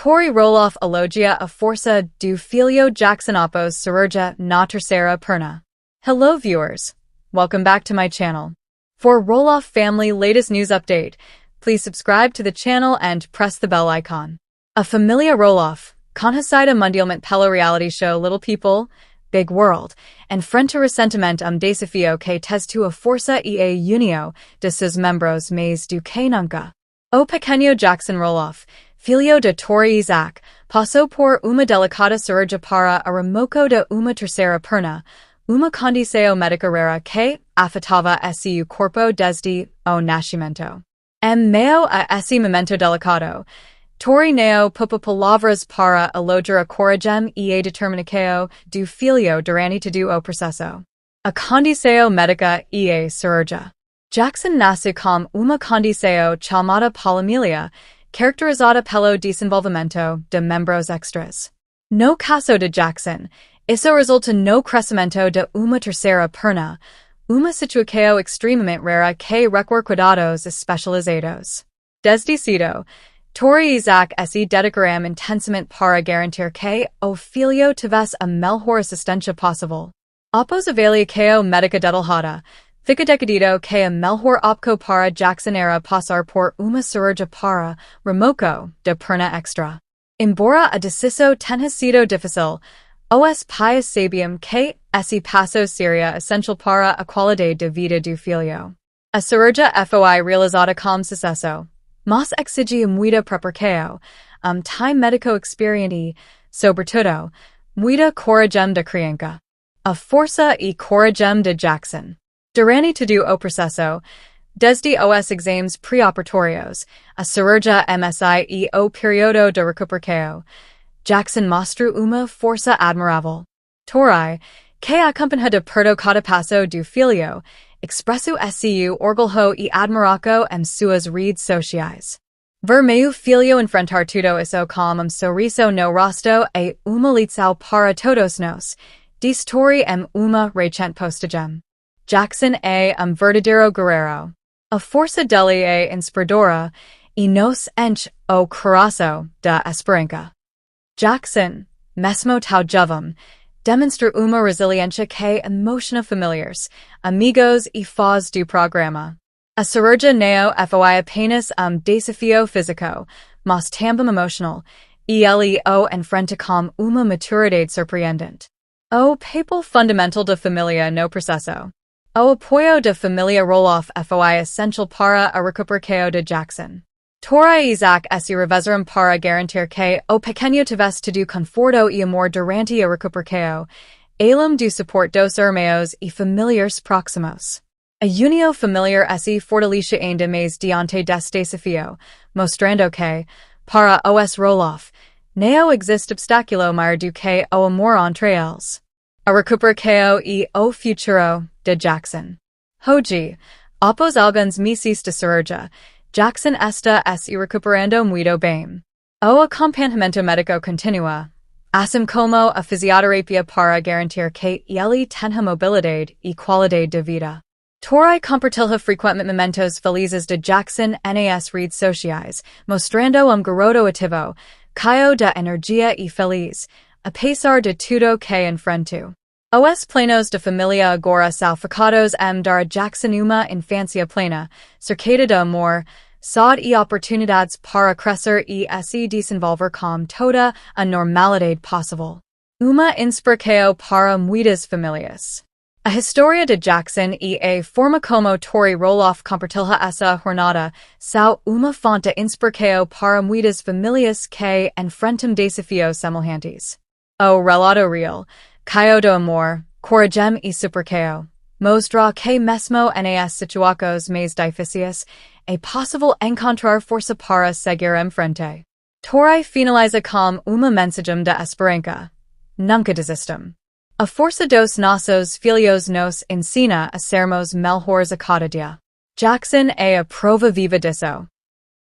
Tori Roloff Elogia a Força do Filho Jackson Após Cirurgia na Terceira Perna. Hello viewers, welcome back to my channel. For Roloff family latest news update, please subscribe to the channel and press the bell icon. A familia Roloff, conhecida mundialmente pelo reality show Little People, Big World, and frente a ressentimento desafio que testo a força e a união de seus membros mais do que nunca. O pequeno Jackson Roloff, filho de Tori Isaac, passou por uma delicada cirurgia para a remoção de uma terceira perna, uma condição médica rara que afetava seu corpo desde o nascimento. Em meio a esse momento delicado, Tori não poupa palavras para elogiar a coragem e a determinação do filho durante todo o processo. A condição médica e a cirurgia. Jackson nasceu com uma condição chamada polimilia, caracterizada pelo desenvolvimento de membros extras. No caso de Jackson, isso resulta no crescimento de uma terceira perna, uma situação extremamente rara que requer cuidados especializados. Desde cedo, Tori Isaac se dedicará intensamente para garantir que o filho tivesse a melhor assistência possível. Após avaliação médica detalhada, fica decidido que a melhor opção para Jackson era passar por uma cirurgia para remoção de perna extra. Embora a decisão tenha sido difícil, os pais sabiam que esse passo seria essencial para a qualidade de vida do filho. A cirurgia foi realizada com sucesso, mas exigia muita preparação, time médico experiente, sobretudo, muita coragem de criança. A força e coragem de Jackson. Durante todo o processo, desde os exames pré-operatórios, a cirurgia MSI e o período de recuperação, Jackson mostrou uma força admirável. Tori, que acompanhada perto cada passo do filho, expressou seu orgulho e admiração em suas redes sociais. Ver meu filho enfrentar tudo isso com sorriso no rosto e uma lição para todos nós, diz Tori em uma recente postagem. Jackson é verdadeiro guerreiro. A força dele é inspiradora e nos enche o coração de esperança. Jackson, mesmo tão jovem, demonstra uma resiliência que emociona familiares, amigos e fãs do programa. A cirurgia não foi apenas desafio físico, mas também emocional, e ele o enfrenta com uma maturidade surpreendente. O papel fundamental da família no processo. O apoio da família Roloff foi essencial para a recuperação de Jackson. Tori Isaac se revezaram para garantir que o pequeno tivesse todo conforto e amor durante a recuperação, além do suporte dos irmãos e familiares próximos. A união familiar se fortalece ainda mais diante deste desafio, mostrando que, para os Roloff, não existe obstáculo maior do que o amor entre eles. A recuperação e o futuro de Jackson. Hoje, após alguns meses de cirurgia, Jackson está se recuperando muito bem. O acompanhamento médico continua, assim como a fisioterapia para garantir que ele tenha mobilidade e qualidade de vida. Tori compartilha frequentemente momentos felizes de Jackson nas redes sociais, mostrando garoto ativo, cheio de energia e feliz, apesar de tudo que enfrentou. Os planos de família agora são focados em dar a Jackson uma infância plena, cercada de amor, saúde e oportunidades para crescer e se desenvolver com toda a normalidade possível. Uma inspiração para muitas famílias. A história de Jackson e a forma como Tori Roloff compartilha essa jornada são uma fonte de inspiração para muitas famílias que enfrentam desafios semelhantes. O relato real, cheio de amor, coragem e superação, mostra que mesmo nas situações mais difíceis, é possível encontrar força para seguir em frente. Tori finaliza com uma mensagem de esperança. Nunca desistam. A força dos nossos filhos nos ensina a sermos melhores a cada dia. Jackson é a prova viva disso.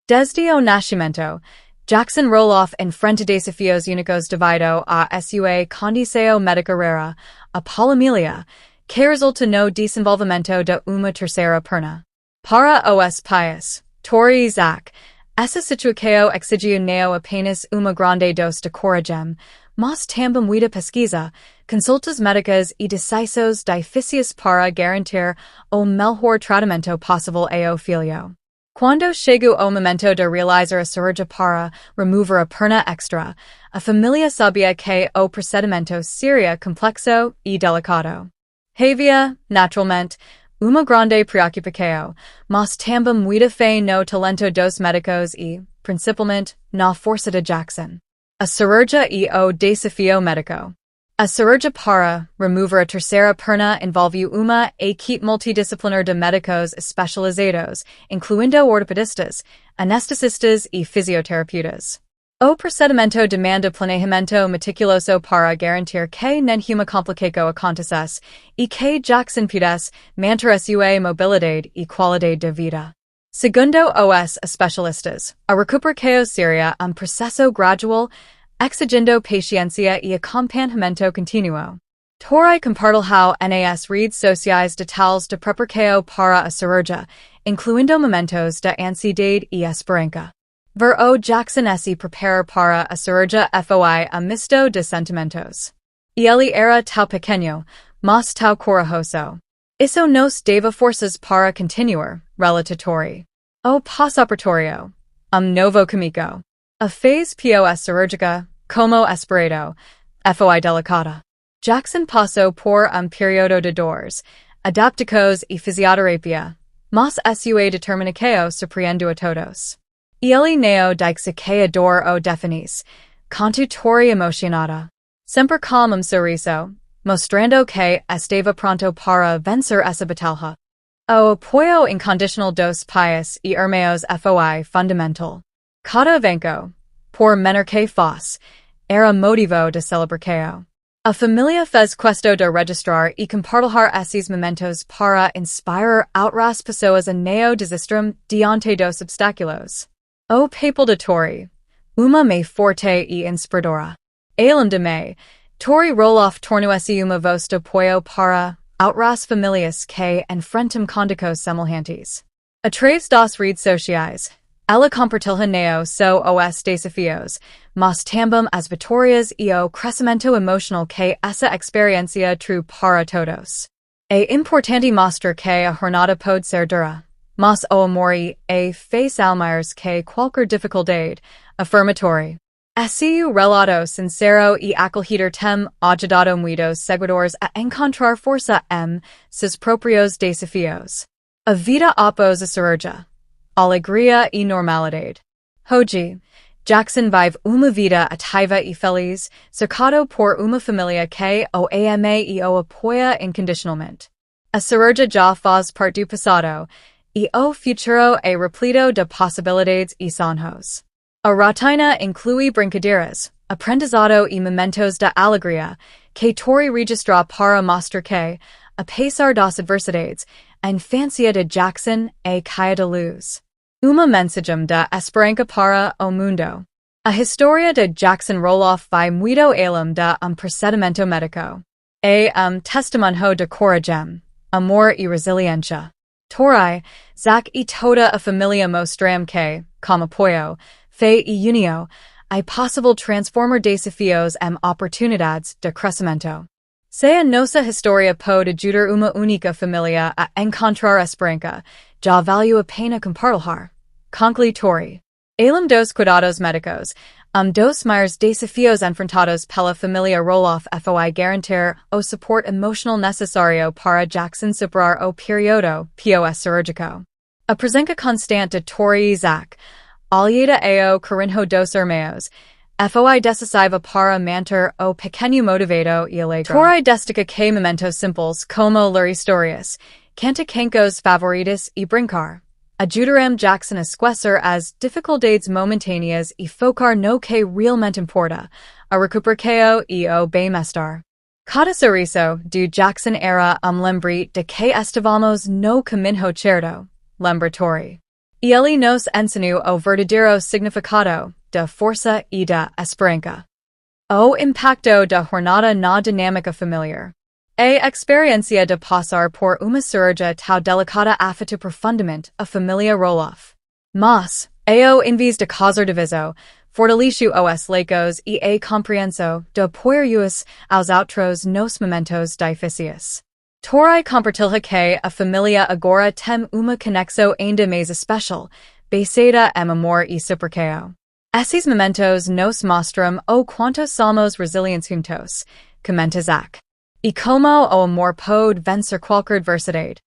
Desde o nascimento, Jackson Roloff enfrenta desafios únicos devido a sua condição médica rara, a polimilia, que resulta no desenvolvimento de uma terceira perna. Para os pais, Tori Isaac, Essa situação exigiu neo apenas uma grande dose de coragem, mas também muita pesquisa, consultas médicas e decisões difíceis para garantir o melhor tratamento possível ao filho. Quando chegou o momento de realizar a cirurgia para remover a perna extra, a família sabia que o procedimento seria complexo e delicado. Havia, naturalmente, uma grande preocupação, mas também muita fé no talento dos médicos e, principalmente, na força de Jackson. A cirurgia e o desafio médico. A cirurgia para remover a terceira perna envolve uma equipe multidisciplinar de médicos especializados, incluindo ortopedistas, anestesistas e fisioterapeutas. O procedimento demanda planejamento meticuloso para garantir que nenhuma complicação acontecesse e que Jackson pudesse manter a sua mobilidade e qualidade de vida. Segundo os especialistas, a recuperação seria processo gradual, exigindo paciência e acompanhamento contínuo. Tori compartilhou nas redes sociais detalhes de preparação para a cirurgia, incluindo momentos de ansiedade e esperança. Ver o Jackson se preparar para a cirurgia foi misto de sentimentos. E ele era tão pequeno, mas tão corajoso. Isso nos dava forças para continuar, relatatório. O pós-operatório. Novo comigo. A phase pós cirúrgica, como esperado, foi delicada. Jackson passou por período de dores, adaptacos e fisioterapia, mas sua determinação surpreendeu a todos. Ele não disse que a dor o definisse, contou Tori emocionada. Sempre com sorriso, mostrando que estava pronto para vencer essa batalha. O apoio incondicional dos pais e irmãos foi fundamental. Cada venco, por menor que fosse, era motivo de celebração. A família fez questão de registrar e compartilhar esses momentos para inspirar outras pessoas a não desistirem diante dos obstáculos. O papel de Tori, uma mãe forte e inspiradora. Além de mãe, Tori Roloff tornou-se uma voz de apoio para outras famílias que enfrentam condições semelhantes. Através das redes sociais, ela compartilha não só os desafios, mas também as vitórias e o crescimento emocional que essa experiência trouxe para todos. É importante mostrar que a jornada pode ser dura, mas o amor e a fé são maiores que qualquer dificuldade, afirma Tori. Esse relato sincero e acolhedor tem ajudado muitos seguidores a encontrar força seus próprios desafios. A vida após a cirurgia. Alegria e normalidade. Hoje, Jackson vive uma vida ativa e feliz, cercado por uma família que o ama e o apoia incondicionalmente. A cirurgia já faz parte do passado, e o futuro é repleto de possibilidades e sonhos. A rotina inclui brincadeiras, aprendizado e momentos de alegria, que Tori registrou para mostrar que, apesar das adversidades, a infância de Jackson é cheia de luz. Uma mensagem de esperança para o mundo. A história de Jackson Roloff vai muito além de procedimento médico. É testemunho de coragem, amor e resiliência. Tori, Zach e toda a família mostram que, com apoio, fé e união, é possível transformar desafios em oportunidades de crescimento. Se a nossa história pode ajudar uma única família a encontrar esperança, já valeu a pena compartilhar. Conclui Tori. Além dos cuidados médicos, dos maiores desafios enfrentados pela família Roloff foi garantir o suporte emocional necessário para Jackson superar o período pós-cirúrgico. A presença constante de Tori e Zach, aliada ao carinho dos irmãos, foi decisiva para manter o pequeno motivado e alegre. Tori destaca que momentos simples como ler histórias, canta canções favoritas e brincar, ajudaram Jackson a esquecer as dificuldades momentâneas e focar no que realmente importa, a recuperação e o bem-estar. Cada sorriso do Jackson era lembre de que estávamos no caminho certo, lembra Tori. E ele nos ensinou o verdadeiro significado da força e da esperança. O impacto da jornada na dinâmica familiar. A experiência de passar por uma cirurgia tão delicada afetou profundamente a família Roloff. Mas, Ao invis de causar diviso, fortalicio os lacos e a comprehenso de apoiarus aos outros nos momentos difíceis. Tori compartilha que a familia agora tem uma conexão ainda mais especial, basada em amor e supercao. Esses momentos nos mostram o quanto somos resilientes juntos, comenta Zach. E como o amor pode vencer qualquer adversidade.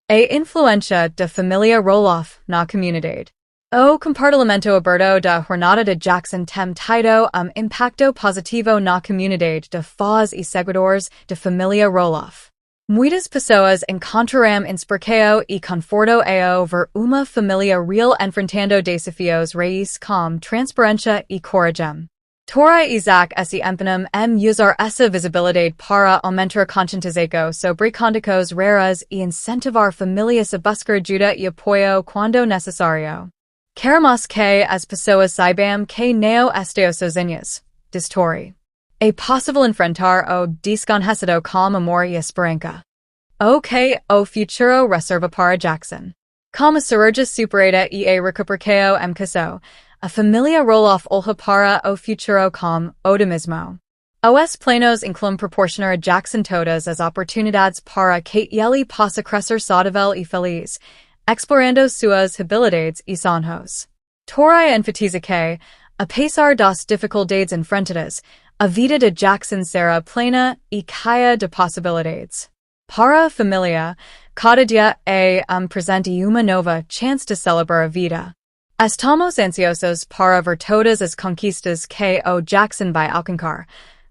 A influência da família Roloff na comunidade. O compartilhamento aberto da jornada de Jackson tem tido impacto positivo na comunidade de fãs e seguidores da família Roloff. Muitas pessoas encontrarão inspiração e conforto ao ver uma família real enfrentando desafios reais com transparência e coragem. Tori e Zach se empenham usar essa visibilidade para aumentar a conscientização sobre condutas raras e incentivar famílias a buscar ajuda e apoio quando necessário. Queremos que as pessoas saibam que não estão sozinhas, diz Tori. É possível enfrentar o desconhecido com amor e esperança. O que o futuro reserva para Jackson. Como a cirurgia superada e a recuperação caso, a família Roloff olha para o futuro com otimismo. Os planos incluem proporcionar a Jackson todas as oportunidades para que ele possa crescer saudável e feliz, explorando suas habilidades e sonhos. Tori enfatiza que, apesar das dificuldades enfrentadas, a vida de Jackson será plena e cheia de possibilidades. Para a família, cada dia é presente uma nova chance de celebrar a vida. Estamos ansiosos para ver todas as conquistas que o Jackson vai alcançar,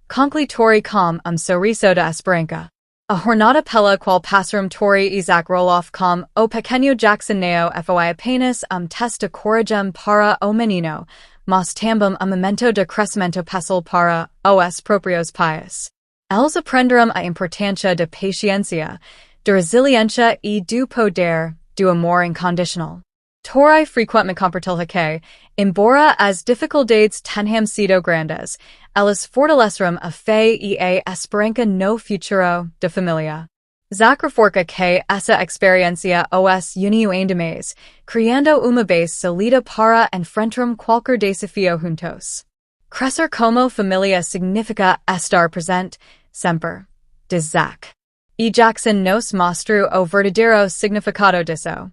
conclui Tori com sorriso de esperança. A jornada pela qual passaram Tori e Zach Roloff com o pequeno Jackson Neo foi apenas teste de coragem para o menino, mas também momento de crescimento pessoal para os próprios pais. Eles aprenderam a importância da paciência, da resiliência e do poder do amor incondicional. Tori frequentemente compartilha que, embora as dificuldades tenham sido grandes, elas fortaleceram a fé e a esperança no futuro da família. Zach reforça que essa experiência os uniu ainda mais, criando uma base sólida para enfrentar qualquer desafio juntos. Crescer como família significa estar presente, sempre, diz Zach. E Jackson nos mostrou o verdadeiro significado disso.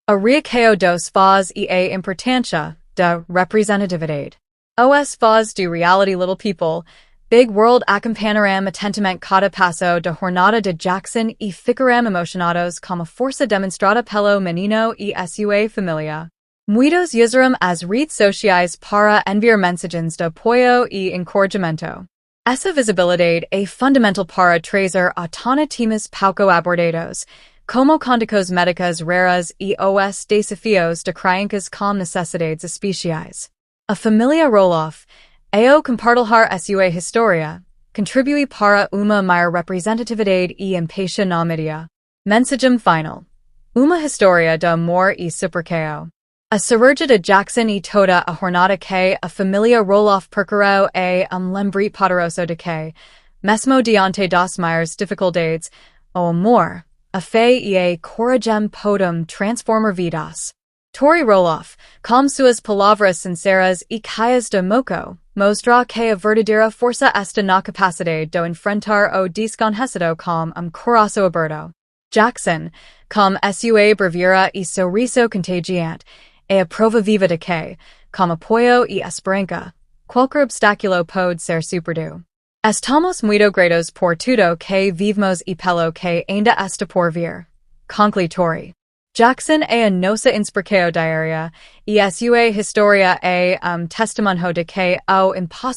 A reação dos fãs e a importância da representatividade. Os fãs de reality Little People, Big World acompanharão atentamente cada passo da jornada de Jackson e ficarão emocionados com a força demonstrada pelo menino e sua família. Muitos usarão as redes sociais para enviar mensagens de apoio e encorajamento. Essa visibilidade é fundamental para trazer à tona temas pouco abordados, como condutas médicas raras e os desafios de crianças com necessidades especiais. A família Roloff, ao compartilhar sua história, contribui para uma maior representatividade e empatia na mídia. Mensagem final. Uma história de amor e supercao. A cirurgia de Jackson e toda a jornada que a família Roloff percorreu é lembrete poderoso de que, mesmo diante das maiores dificuldades, o amor, a fé e a coragem podem transformar vidas. Tori Roloff, com suas palavras sinceras e cheias de moco, mostra que a verdadeira força está na capacidade de enfrentar o desconhecido com coração aberto. Jackson, com sua bravura e sorriso contagiante, é a prova viva de que, com apoio e esperança, qualquer obstáculo pode ser superado. Estamos muito gratos por tudo que vivemos e pelo que ainda está por vir. Conclui Tori. Jackson é a nossa inspiração diária, e sua história é testemunho de que o impossível